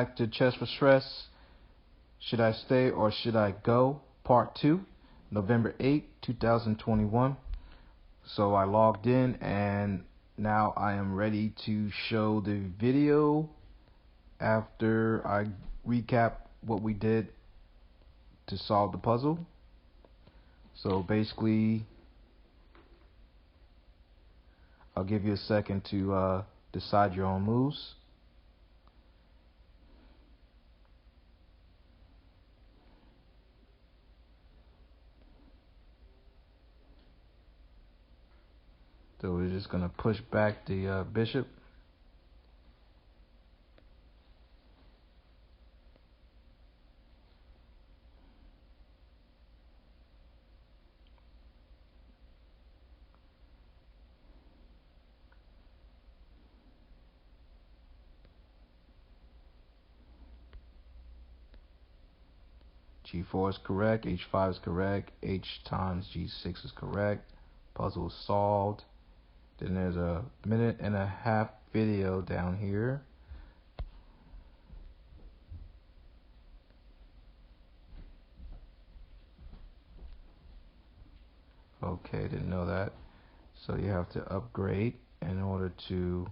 Back to Chess for Stress. Should I Stay or Should I Go? Part 2, November 8, 2021. So I logged in and now I am ready to show the video after I recap what we did to solve the puzzle. So basically, I'll give you a second to decide your own moves. So we're just going to push back the bishop. G4 is correct, H5 is correct, H times G6 is correct. Puzzle is solved. Then there's a 1.5-minute video down here. Okay, didn't know that. So you have to upgrade in order to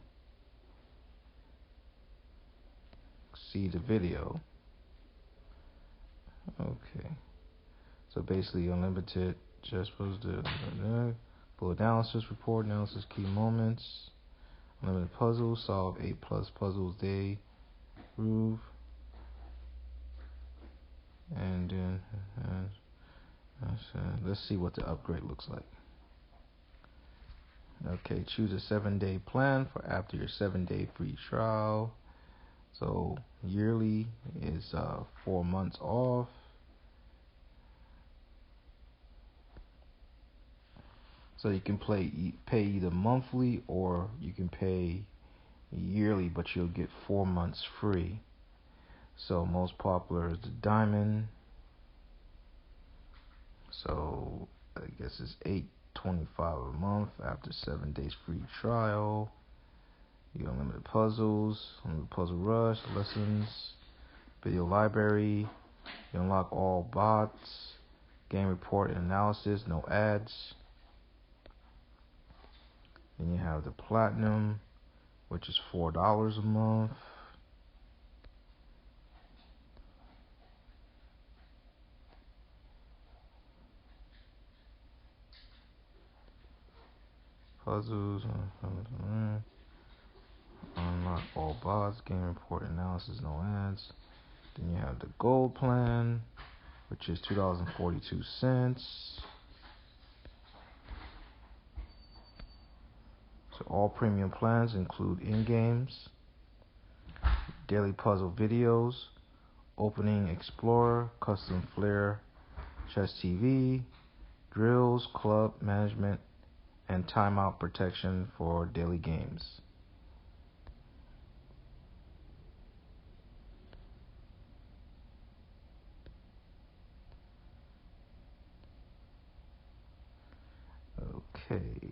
see the video. Okay. So basically unlimited, just supposed to full analysis, report analysis, key moments, unlimited puzzles, solve 8+ puzzles day, groove, and then let's see what the upgrade looks like. Okay, choose a 7-day plan for after your 7-day free trial. So yearly is 4 months off. So you can pay either monthly or you can pay yearly, but you'll get 4 months free. So most popular is the diamond. So I guess it's $8.25 a month after 7 days free trial. You get unlimited puzzles, unlimited puzzle rush, lessons, video library. You unlock all bots, game report and analysis, no ads. Then you have the platinum, which is $4 a month. Puzzles, unlock all bots, game report analysis, no ads. Then you have the gold plan, which is $2.42. So all premium plans include in-games, daily puzzle videos, opening explorer, custom flair, chess TV, drills, club management, and timeout protection for daily games. Okay.